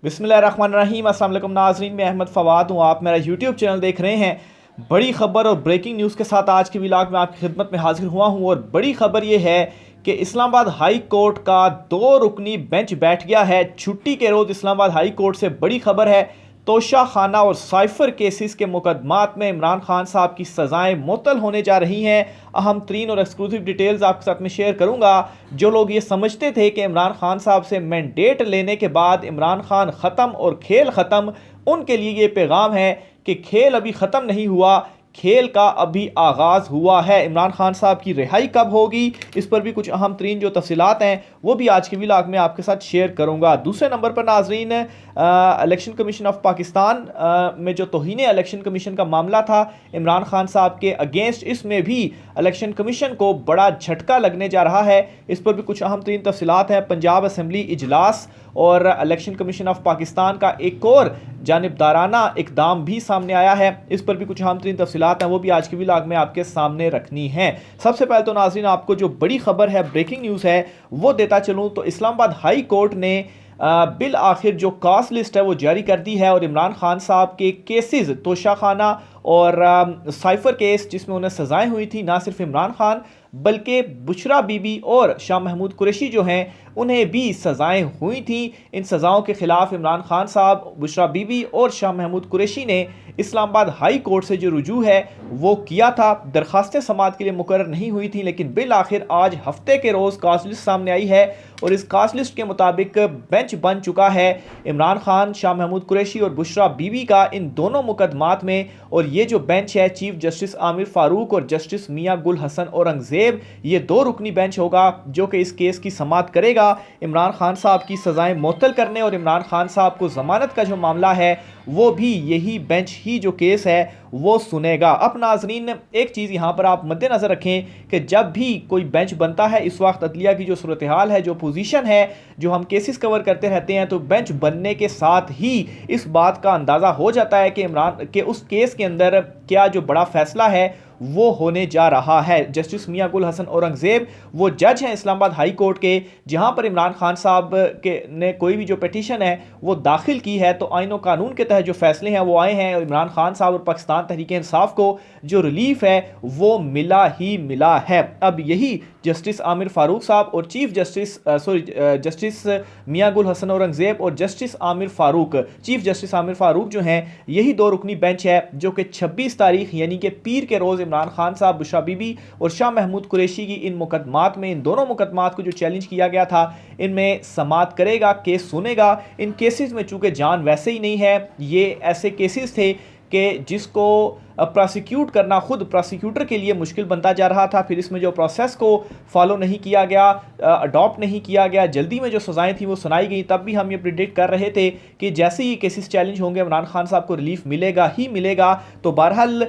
बिस्मिल्लाहिर्रहमानिर्रहीम। अस्सलाम वालेकुम नाज़रीन, मैं अहमद फ़वाद हूँ। आप मेरा यूट्यूब चैनल देख रहे हैं। बड़ी खबर और ब्रेकिंग न्यूज़ के साथ आज के व्लॉग में आपकी खिदमत में हाजिर हुआ हूँ। और बड़ी खबर ये है कि इस्लामाबाद हाई कोर्ट का 2 रुकनी बेंच बैठ गया है। छुट्टी के रोज़ इस्लामाबाद हाई कोर्ट से बड़ी खबर है। तोशा खाना और साइफर केसेस के मुकदमात में इमरान खान साहब की सज़ाएं मुअत्तल होने जा रही हैं। अहम तरीन और एक्सक्लूसिव डिटेल्स आपके साथ में शेयर करूंगा। जो लोग ये समझते थे कि इमरान खान साहब से मैंडेट लेने के बाद इमरान खान ख़त्म और खेल ख़त्म, उनके लिए ये पैगाम है कि खेल अभी ख़त्म नहीं हुआ, खेल का अभी आगाज़ हुआ है। इमरान खान साहब की रिहाई कब होगी, इस पर भी कुछ अहम तरीन जो तफसीलात हैं वो भी आज के व्लॉग में आपके साथ शेयर करूंगा। दूसरे नंबर पर नाजरीन, इलेक्शन कमीशन ऑफ पाकिस्तान में जो तौहीन इलेक्शन कमीशन का मामला था इमरान खान साहब के अगेंस्ट, इसमें भी इलेक्शन कमीशन को बड़ा झटका लगने जा रहा है। इस पर भी कुछ अहम तरीन तफसीलात हैं। पंजाब असम्बली इजलास और इलेक्शन कमीशन ऑफ पाकिस्तान का एक और जानिबदाराना इकदाम भी सामने आया है। इस पर भी कुछ अहम तरीन तफसीलात हैं, वो भी आज के व्लॉग में आपके सामने रखनी है। सबसे पहले तो नाज़रीन आपको जो बड़ी खबर है, ब्रेकिंग न्यूज़ है, वो देता चलूँ तो इस्लामाबाद हाई कोर्ट ने बिल आखिर जो कास्ट लिस्ट है वो जारी कर दी है। और इमरान खान साहब के केसेस, तोशा खाना और साइफर केस जिसमें उन्हें सज़ाएं हुई थी, ना सिर्फ इमरान खान बल्कि बुशरा बीबी और शाह महमूद कुरैशी जो हैं उन्हें भी सज़ाएं हुई थी। इन सज़ाओं के ख़िलाफ़ इमरान खान साहब, बुशरा बीबी और शाह महमूद कुरैशी ने इस्लामाबाद हाई कोर्ट से जो रुजू है वो किया था। दरख्वास्तें समाअत के लिए मुकर्रर नहीं हुई थी, लेकिन बिल आखिर आज हफ्ते के रोज़ कास्ट लिस्ट सामने आई है। और इस कास्ट लिस्ट के मुताबिक बेंच बन चुका है इमरान खान, शाह महमूद कुरैशी और बुशरा बीबी का इन दोनों मुकदमात में। और ये जो बेंच है, चीफ जस्टिस आमिर फारूक और जस्टिस मियां गुल हसन औरंगजेब, ये 2 रुकनी बेंच होगा जो कि इस केस की समाअत करेगा। इमरान खान साहब की सज़ाएं मुअत्तल करने और इमरान खान साहब को ज़मानत का जो मामला है वो भी यही बेंच ही जो केस है वो सुनेगा। अब नाजरीन एक चीज़ यहाँ पर आप मद्देनज़र रखें कि जब भी कोई बेंच बनता है, इस वक्त अदलिया की जो सूरत हाल है, जो पोजीशन है, जो हम केसेस कवर करते रहते हैं, तो बेंच बनने के साथ ही इस बात का अंदाज़ा हो जाता है कि इमरान के उस केस के अंदर क्या जो बड़ा फैसला है वो होने जा रहा है। जस्टिस मियां गुल हसन औरंगजेब वो जज हैं इस्लामाबाद हाई कोर्ट के, जहां पर इमरान खान साहब के ने कोई भी जो पिटीशन है वो दाखिल की है, तो आईन और कानून के तहत जो फैसले हैं वो आए हैं। और इमरान खान साहब और पाकिस्तान तहरीक इंसाफ को जो रिलीफ है वो मिला ही मिला है। अब यही जस्टिस आमिर फारूक साहब और चीफ जस्टिस जस्टिस मियां गुल हसन औरंगजेब और justice Aamir Farooq, chief justice Aamir Farooq जो हैं, यही 2 रुकनी बेंच है जो कि 26 तारीख यानी कि पीर के रोज़ इमरान खान साहब, बुशरा बीबी और शाह महमूद कुरैशी की इन मुकदमात में, इन दोनों मुकदमात को जो चैलेंज किया गया था, इनमें समाअत करेगा, केस सुनेगा। इन केसेस में चूंकि जान वैसे ही नहीं है, ये ऐसे केसेस थे कि जिसको प्रोसिक्यूट करना खुद प्रोसिक्यूटर के लिए मुश्किल बनता जा रहा था। फिर इसमें जो प्रोसेस को फॉलो नहीं किया गया, अडॉप्ट नहीं किया गया, जल्दी में जो सज़ाएं थी वो सुनाई गई। तब भी हम ये प्रिडिक्ट कर रहे थे कि जैसे ही केसेस चैलेंज होंगे इमरान खान साहब को रिलीफ मिलेगा ही मिलेगा। तो बहरहाल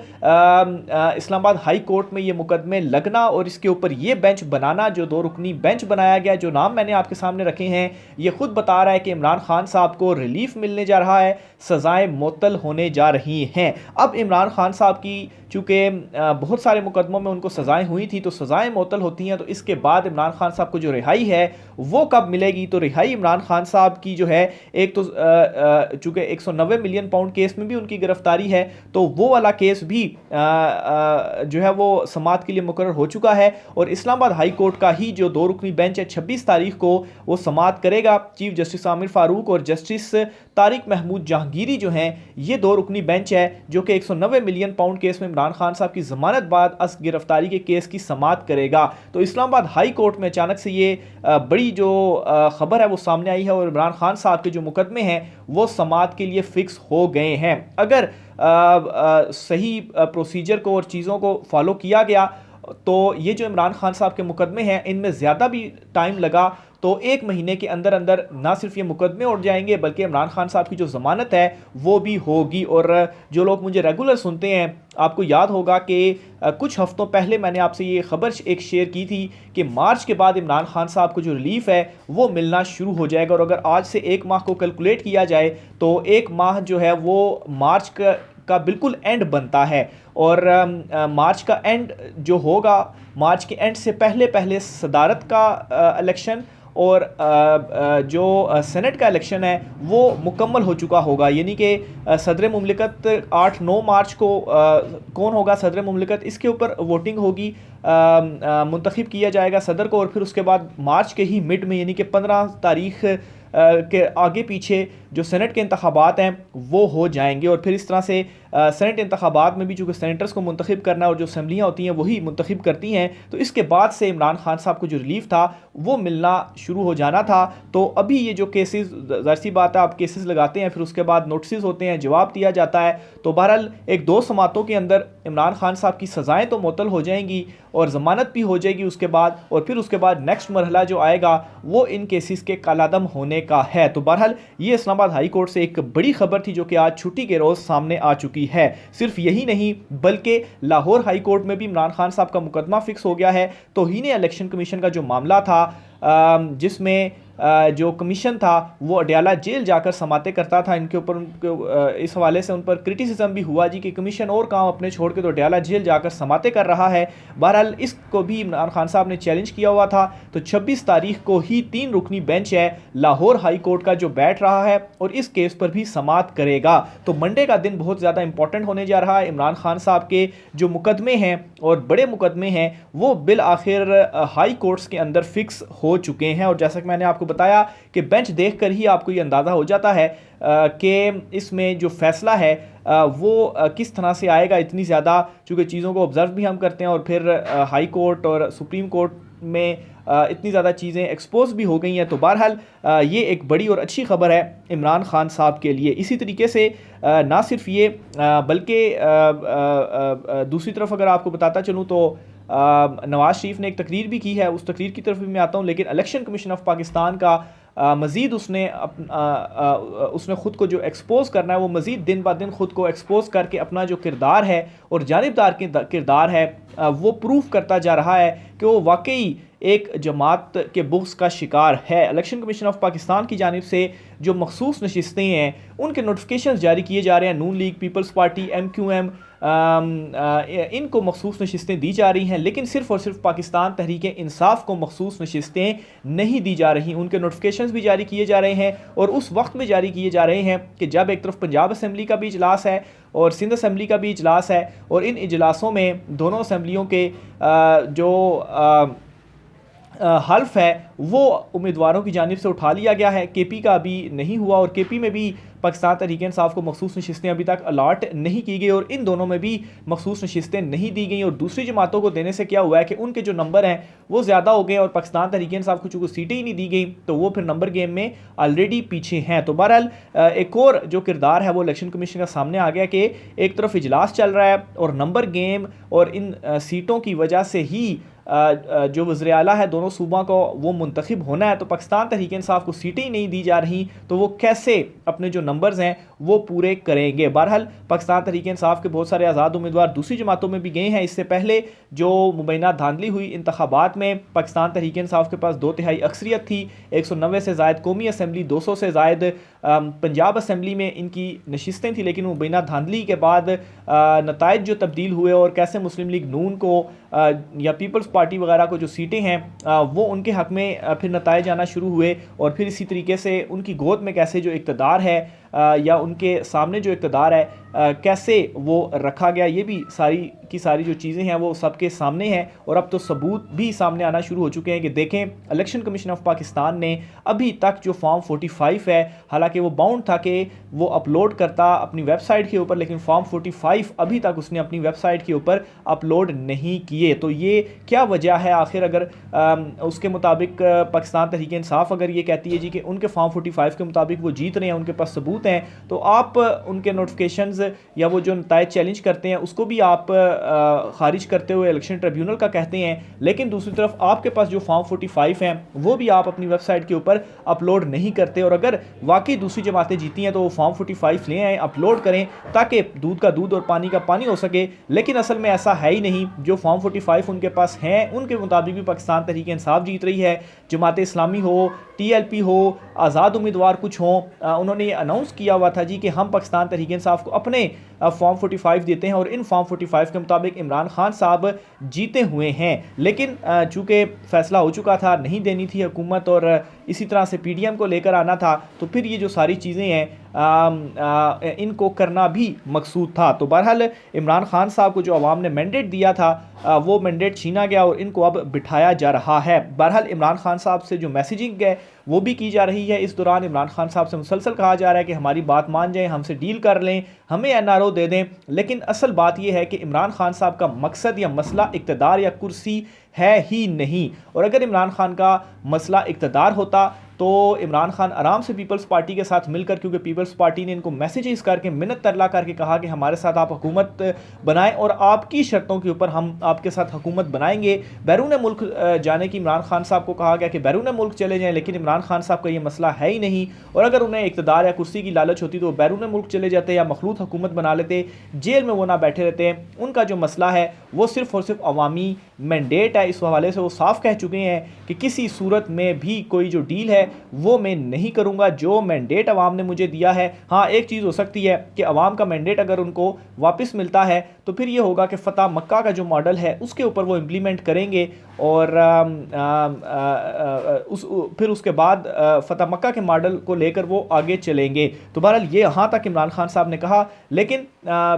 इस्लामाबाद हाई कोर्ट में ये मुकदमे लगना और इसके ऊपर ये बेंच बनाना, जो 2 रुकनी बेंच बनाया गया, जो नाम मैंने आपके सामने रखे हैं, ये खुद बता रहा है कि इमरान खान साहब को रिलीफ मिलने जा रहा है, सज़ाएं मुअत्तल होने जा रही हैं। अब इमरान खान साहब की चूँकि बहुत सारे मुकदमों में उनको सज़ाएं हुई थी, तो सज़ाएं मुअत्तल होती हैं, तो इसके बाद इमरान खान साहब को जो रिहाई है वो कब मिलेगी? तो रिहाई इमरान खान साहब की जो है, एक तो चूँकि 190 मिलियन पाउंड केस में भी उनकी गिरफ्तारी है, तो वो वाला केस भी जो है वो समाअत के लिए मुकर्रर हो चुका है। और इस्लामाबाद हाई कोर्ट का ही जो 2 रुकनी बेंच है 26 तारीख को वो समाअत करेगा। चीफ जस्टिस आमिर फारूक और जस्टिस तारिक महमूद जहांगीरी जो हैं, ये 2 रुकनी बेंच है जो कि 190 मिलियन पाउंड केस में इमरान खान साहब की जमानत बाद अस गिरफ्तारी के केस की समाअत करेगा। तो इस्लामाबाद हाई कोर्ट में अचानक से ये बड़ी जो खबर है वो सामने आई है और इमरान खान साहब के जो मुकदमे हैं वो समाअत के लिए फिक्स हो गए हैं। अगर सही प्रोसीजर को और चीज़ों को फॉलो किया गया तो ये जो इमरान खान साहब के मुकदमे हैं इनमें ज़्यादा भी टाइम लगा तो 1 महीने के अंदर अंदर ना सिर्फ ये मुकदमे उठ जाएंगे बल्कि इमरान खान साहब की जो ज़मानत है वो भी होगी। और जो लोग मुझे रेगुलर सुनते हैं, आपको याद होगा कि कुछ हफ्तों पहले मैंने आपसे ये खबर एक शेयर की थी कि मार्च के बाद इमरान खान साहब को जो रिलीफ है वो मिलना शुरू हो जाएगा। और अगर आज से 1 माह को कैलकुलेट किया जाए तो 1 माह जो है वो मार्च का बिल्कुल एंड बनता है। और मार्च का एंड जो होगा, मार्च के एंड से पहले पहले सदारत का इलेक्शन और जो सेनेट का इलेक्शन है वो मुकम्मल हो चुका होगा, यानी कि सदर मुमलिकत 8-9 मार्च को कौन होगा सदर मुमलिकत, इसके ऊपर वोटिंग होगी, मुंतखब किया जाएगा सदर को, और फिर उसके बाद मार्च के ही मिड में यानी कि 15 तारीख के आगे पीछे जो सेनेट के इंतखाबात हैं वो हो जाएंगे। और फिर इस तरह से सेनेट इंतखाबात में भी चूँकि सेनेटर्स को मुंतखब करना है और जो असम्बलियाँ होती हैं वही मुंतखब करती हैं, तो इसके बाद से इमरान खान साहब को जो रिलीफ था वो मिलना शुरू हो जाना था। तो अभी ये जो केसेस, ज़ाहिर सी बात है आप केसेस लगाते हैं, फिर उसके बाद नोटिस होते हैं, जवाब दिया जाता है, तो बहरहाल एक 2 समातों के अंदर इमरान खान साहब की सज़ाएँ तो मुअत्तल हो जाएंगी और ज़मानत भी हो जाएगी उसके बाद, और फिर उसके बाद नेक्स्ट मरहला जो आएगा वो इन केसेस के कालादम होने का है। तो बहरहाल ये इस्लामाबाद हाई कोर्ट से एक बड़ी खबर थी जो कि आज छुट्टी के रोज़ सामने आ चुकी है। सिर्फ यही नहीं बल्कि लाहौर हाई कोर्ट में भी इमरान खान साहब का मुकदमा फिक्स हो गया है। तौहीन इलेक्शन कमीशन का जो मामला था, जिसमें जो कमीशन था वो अडयाला जेल जाकर समाते करता था, इनके ऊपर इस हवाले से उन पर क्रिटिसिज्म भी हुआ जी कि कमीशन और काम अपने छोड़ के तो अडयाला जेल जाकर समाते कर रहा है। बहरहाल इसको भी इमरान खान साहब ने चैलेंज किया हुआ था। तो 26 तारीख को ही 3 रुकनी बेंच है लाहौर हाई कोर्ट का जो बैठ रहा है और इस केस पर भी समात करेगा। तो मंडे का दिन बहुत ज़्यादा इंपॉर्टेंट होने जा रहा है। इमरान खान साहब के जो मुकदमे हैं और बड़े मुकदमे हैं वो बिल आखिर हाई कोर्ट्स के अंदर फिक्स हो चुके हैं। और जैसा कि मैंने आपको बताया कि बेंच देखकर ही आपको ये अंदाज़ा हो जाता है कि इसमें जो फैसला है वो किस तरह से आएगा। इतनी ज़्यादा चूँकि चीज़ों को ऑब्ज़र्व भी हम करते हैं और फिर हाई कोर्ट और सुप्रीम कोर्ट में इतनी ज़्यादा चीज़ें एक्सपोज भी हो गई हैं। तो बहरहाल ये एक बड़ी और अच्छी खबर है इमरान खान साहब के लिए। इसी तरीके से ना सिर्फ ये बल्कि दूसरी तरफ अगर आपको बताता चलूँ तो नवाज शरीफ ने एक तकरीर भी की है, उस तकरीर की तरफ भी मैं आता हूँ। लेकिन इलेक्शन कमीशन ऑफ पाकिस्तान का मज़ीद उसने ख़ुद को जो एक्सपोज करना है वो मज़ीद दिन ब दिन ख़ुद को एक्सपोज करके अपना जो किरदार है और जानिबदार किरदार है वो प्रूफ करता जा रहा है कि वो वाकई एक जमात के बुग़्ज़ का शिकार है। इलेक्शन कमीशन ऑफ पाकिस्तान की जानिब से जो मखसूस नशिस्तें हैं उनके नोटिफिकेशन जारी किए जा रहे हैं। नून लीग, पीपल्स पार्टी, MQM इनको मखसूस नशिस्तें दी जा रही हैं, लेकिन सिर्फ़ और सिर्फ पाकिस्तान तहरीक इंसाफ को मखसूस नशिस्तें नहीं दी जा रही। उनके नोटिफिकेशन भी जारी किए जा रहे हैं और उस वक्त में जारी किए जा रहे हैं कि जब एक तरफ पंजाब असम्बली का भी इजलास है और सिंध असम्बली का भी इजलास है, और इन इजलासों में दोनों असम्बलियों के जो हल्फ है वो उम्मीदवारों की जानिब से उठा लिया गया है। KP का अभी नहीं हुआ और KP में भी पाकिस्तान तहरीक इंसाफ को मखसूस नशिस्तें अभी तक अलाट नहीं की गई और इन दोनों में भी मखसूस नशिस्तें नहीं दी गई। और दूसरी जमातों को देने से क्या हुआ है कि उनके जो नंबर हैं वो ज़्यादा हो गए और पाकिस्तान तहरीक इंसाफ को चूँकि सीटें ही नहीं दी गई तो वो फिर नंबर गेम में ऑलरेडी पीछे हैं। तो बहरहाल एक और जो किरदार है वो इलेक्शन कमीशन का सामने आ गया कि एक तरफ इजलास चल रहा है और नंबर गेम और इन सीटों की वजह से ही जो वज़ीर आला है दोनों सूबा को वो मुंतखब होना है, तो पाकिस्तान तहरीक इंसाफ को सीटें ही नहीं दी जा रही तो वो कैसे अपने जो नंबर्स हैं वो पूरे करेंगे। बहरहाल पाकिस्तान तहरीक इंसाफ के बहुत सारे आज़ाद उम्मीदवार दूसरी जमातों में भी गए हैं। इससे पहले जो मुबैना धांधली हुई इंतखाबात में पाकिस्तान तहरीक इंसाफ के पास 2/3 अक्सरियत थी, 190 से ज़ायद कौमी असम्बली, 200 से ज़ायद पंजाब असम्बली में इनकी नशिस्तें थी। लेकिन मुबैना धांधली के बाद नताइज जो तब्दील हुए और कैसे मुस्लिम लीग नून को या पीपल्स पार्टी वगैरह को जो सीटें हैं वो उनके हक़ में फिर नताइज आना शुरू हुए और फिर इसी तरीके से उनकी गोद में कैसे जो इक़्तिदार है या उनके सामने जो इक़्तिदार है कैसे वो रखा गया, ये भी सारी की सारी जो चीज़ें हैं वो सबके सामने हैं। और अब तो सबूत भी सामने आना शुरू हो चुके हैं कि देखें इलेक्शन कमीशन ऑफ पाकिस्तान ने अभी तक जो फॉर्म 45 है, हालांकि वो बाउंड था कि वो अपलोड करता अपनी वेबसाइट के ऊपर, लेकिन फॉर्म 45 अभी तक उसने अपनी वेबसाइट के ऊपर अपलोड नहीं किए। तो ये क्या वजह है आखिर? अगर उसके मुताबिक पाकिस्तान तहरीक इंसाफ अगर ये कहती है जी कि उनके फॉर्म 45 के मुताबिक वो जीत रहे हैं, उनके पास सबूत हैं, तो आप उनके नोटिफिकेशंस या वो जो नताइज चैलेंज करते हैं उसको भी आप खारिज करते हुए इलेक्शन ट्रिब्यूनल का कहते हैं। लेकिन दूसरी तरफ आपके पास जो फॉर्म 45 हैं वो भी आप अपनी वेबसाइट के ऊपर अपलोड नहीं करते। और अगर वाकई दूसरी जमातें जीती हैं तो वो फॉर्म 45 ले आएँ, अपलोड करें ताकि दूध का दूध और पानी का पानी हो सके। लेकिन असल में ऐसा है ही नहीं। जो फॉर्म 45 उनके पास हैं उनके मुताबिक भी पाकिस्तान तहरीक इंसाफ जीत रही है। जमात इस्लामी हो, TLP हो, आज़ाद उम्मीदवार कुछ हों, उन्होंने ये अनाउंस किया हुआ था जी कि हम पाकिस्तान तहरीक इंसाफ को अपने फॉर्म 45 देते हैं और इन फॉर्म 45 के मुताबिक इमरान खान साहब जीते हुए हैं। लेकिन चूँकि फ़ैसला हो चुका था, नहीं देनी थी हुकूमत और इसी तरह से पीडीएम को लेकर आना था, तो फिर ये जो सारी चीज़ें हैं इनको करना भी मकसूद था। तो बहरहाल इमरान खान साहब को जो अवाम ने मैंडेट दिया था वो मैंडेट छीना गया और इनको अब बिठाया जा रहा है। बहरहाल इमरान खान साहब से जो मैसेजिंग है वो भी की जा रही है। इस दौरान इमरान खान साहब से मुसलसल कहा जा रहा है कि हमारी बात मान जाएं, हमसे डील कर लें, हमें एनआरओ दे दें। लेकिन असल बात यह है कि इमरान खान साहब का मकसद या मसला इक़्तिदार या कुर्सी है ही नहीं। और अगर इमरान खान का मसला इक़्तिदार होता तो इमरान खान आराम से पीपल्स पार्टी के साथ मिलकर, क्योंकि पीपल्स पार्टी ने इनको मैसेजेस करके मिन्नत तरला करके कहा कि हमारे साथ आप हुकूमत बनाएं और आपकी शर्तों के ऊपर हम आपके साथ हुकूमत बनाएंगे। बैरून मुल्क जाने की इमरान खान साहब को कहा गया कि बैरून मुल्क चले जाएं, लेकिन इमरान खान साहब का ये मसला है ही नहीं। और अगर उन्हें इक़्तिदार या कुर्सी की लालच होती तो वो बैरून मुल्क चले जाते या मखलूत हुकूमत बना लेते, जेल में वो ना बैठे रहते। उनका जो मसला है वो सिर्फ़ और सिर्फ अवामी मैंडेट है। इस हवाले से वो साफ कह चुके हैं कि किसी सूरत में भी कोई जो डील है वो मैं नहीं करूंगा, जो मैंडेट अवाम ने मुझे दिया है। हाँ, एक चीज़ हो सकती है कि अवाम का मैंडेट अगर उनको वापस मिलता है तो फिर ये होगा कि फ़तह मक्का का जो मॉडल है उसके ऊपर वो इम्प्लीमेंट करेंगे और फिर उसके बाद फ़तह मक्का के मॉडल को लेकर वो आगे चलेंगे। तो बहरहाल ये यहाँ तक इमरान खान साहब ने कहा, लेकिन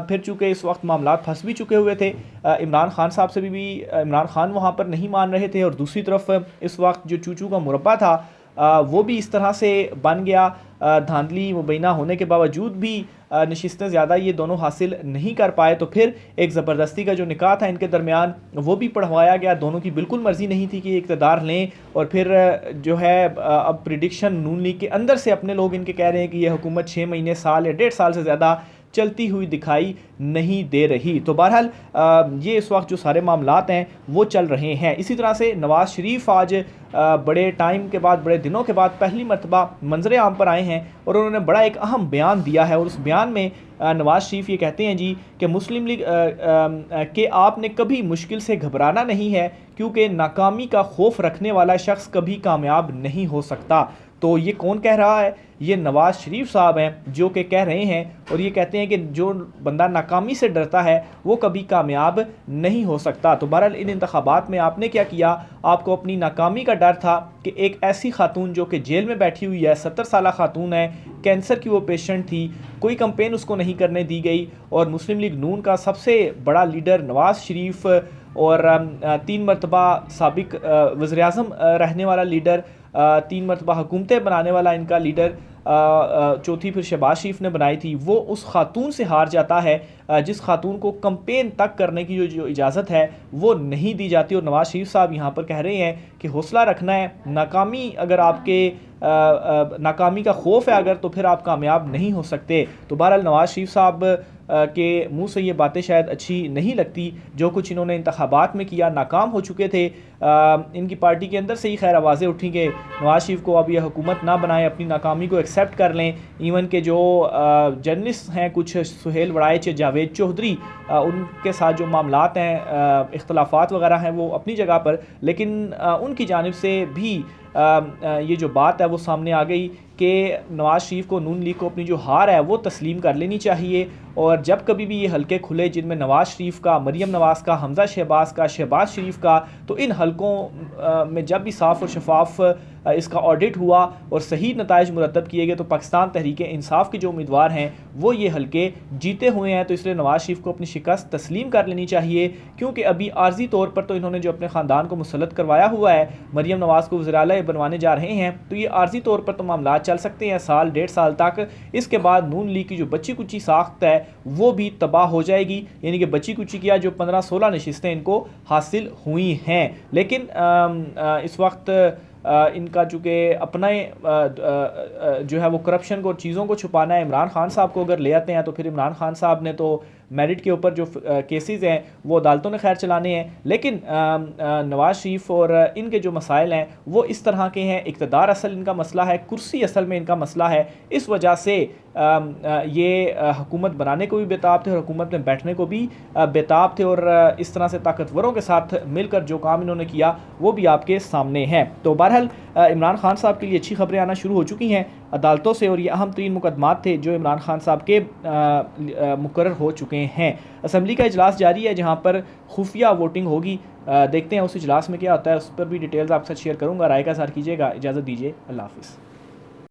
फिर चूँकि इस वक्त मामला फंस भी चुके हुए थे, इमरान खान साहब से भी इमरान खान वहाँ पर नहीं मान रहे थे और दूसरी तरफ इस वक्त जो चूचू का मुरब्बा था वो भी इस तरह से बन गया। धांधली मुबैना होने के बावजूद भी नशिस्तें ज़्यादा ये दोनों हासिल नहीं कर पाए, तो फिर एक ज़बरदस्ती का जो निकाह था इनके दरमियान वो भी पढ़वाया गया। दोनों की बिल्कुल मर्ज़ी नहीं थी कि इक़्तिदार लें और फिर जो है अब प्रिडिक्शन नून लीग के अंदर से अपने लोग इनके कह रहे हैं कि यह हुकूमत 6 महीने, साल या 1.5 साल से ज़्यादा चलती हुई दिखाई नहीं दे रही। तो बहरहाल ये इस वक्त जो सारे मामलात हैं वो चल रहे हैं। इसी तरह से नवाज़ शरीफ आज बड़े टाइम के बाद, बड़े दिनों के बाद पहली मरतबा मंजर आम पर आए हैं और उन्होंने बड़ा एक अहम बयान दिया है। और उस बयान में नवाज़ शरीफ ये कहते हैं जी कि मुस्लिम लीग के आपने कभी मुश्किल से घबराना नहीं है, क्योंकि नाकामी का खौफ रखने वाला शख्स कभी कामयाब नहीं हो सकता। तो ये कौन कह रहा है? ये नवाज़ शरीफ साहब हैं जो कि कह रहे हैं और ये कहते हैं कि जो बंदा नाकामी से डरता है वो कभी कामयाब नहीं हो सकता। तो बहरहाल इन इंतखाबात में आपने क्या किया? आपको अपनी नाकामी का डर था कि एक ऐसी खातून जो कि जेल में बैठी हुई है, 70 साल खातून है, कैंसर की वो पेशेंट थी, कोई कंपेन उसको नहीं करने दी गई और मुस्लिम लीग नून का सबसे बड़ा लीडर नवाज़ शरीफ और 3 मरतबा साबिक वज़ीर-ए-आज़म रहने वाला लीडर, 3 मरतबा हुकूमतें बनाने वाला इनका लीडर, चौथी फिर शहबाज शरीफ ने बनाई थी, वो उस खातून से हार जाता है जिस खातून को कंपेन तक करने की जो इजाज़त है वो नहीं दी जाती। और नवाज़ शरीफ साहब यहाँ पर कह रहे हैं कि हौसला रखना है, नाकामी अगर आपके नाकामी का खौफ है अगर, तो फिर आप कामयाब नहीं हो सकते। तो बहरहाल नवाज़ शरीफ साहब के मुंह से ये बातें शायद अच्छी नहीं लगती। जो कुछ इन्होंने इंतखाबात में किया, नाकाम हो चुके थे। इनकी पार्टी के अंदर से ही खैर आवाज़ें उठी कि नवाज़ शरीफ को अब यह हुकूमत ना बनाएं, अपनी नाकामी को एक्सेप्ट कर लें। इवन के जो जर्नलिस्ट हैं कुछ, सुहेल वड़ाइच, जावेद चौधरी, उनके साथ जो मामलात हैं, इख्तलाफात वगैरह हैं वो अपनी जगह पर, लेकिन उनकी जानिब से भी ये जो बात है वो सामने आ गई कि नवाज़ शरीफ को, नून लीग को अपनी जो हार है वो तस्लीम कर लेनी चाहिए। और जब कभी भी ये हलके खुले जिनमें नवाज़ शरीफ का, मरियम नवाज़ का, हमज़ा शहबाज का, शहबाज शरीफ का, तो इन हलकों में जब भी साफ़ और शफाफ इसका ऑडिट हुआ और सही नताइज मुरतब किए गए तो पाकिस्तान तहरीक इंसाफ के जो उम्मीदवार हैं वो ये हलके जीते हुए हैं। तो इसलिए नवाज़ शरीफ को अपनी शिकस्त तस्लीम कर लेनी चाहिए, क्योंकि अभी आर्जी तौर पर तो इन्होंने जो अपने ख़ानदान को मुसल्लत करवाया हुआ है, मरियम नवाज़ को वज़ीर-ए-आला बनवाने जा रहे हैं, तो ये आर्जी तौर पर तो मामला चल सकते हैं साल 1.5 साल तक। इसके बाद नून लीग की जो बच्ची कुची साख्त है वो भी तबाह हो जाएगी। यानी कि बच्ची कुची किया जो 15-16 नशिस्तें इनको हासिल हुई हैं। लेकिन इस वक्त इनका चूँकि अपना जो है वो करप्शन को, चीज़ों को छुपाना है। इमरान खान साहब को अगर ले आते हैं तो फिर इमरान खान साहब ने तो मेरिट के ऊपर जो केसेस हैं वो अदालतों ने खैर चलाने हैं, लेकिन नवाज़ शरीफ और इनके जो मसाइल हैं वो इस तरह के हैं। इक़्तिदार असल इनका मसला है, कुर्सी असल में इनका मसला है। इस वजह से ये हुकूमत बनाने को भी बेताब थे और हुकूमत में बैठने को भी बेताब थे और इस तरह से ताकतवरों के साथ मिलकर जो काम इन्होंने किया वो भी आपके सामने है। तो बहरहाल इमरान खान साहब के लिए अच्छी खबरें आना शुरू हो चुकी हैं अदालतों से और ये अहम 3 मुकदमात थे जो इमरान खान साहब के मुकर्रर हो चुके हैं। असम्बली का इजलास जारी है जहाँ पर खुफिया वोटिंग होगी देखते हैं उस इजलास में क्या होता है, उस पर भी डिटेल्स आपके साथ शेयर करूँगा। राय का इज़हार कीजिएगा। इजाज़त दीजिए, अल्लाह हाफ़िज़।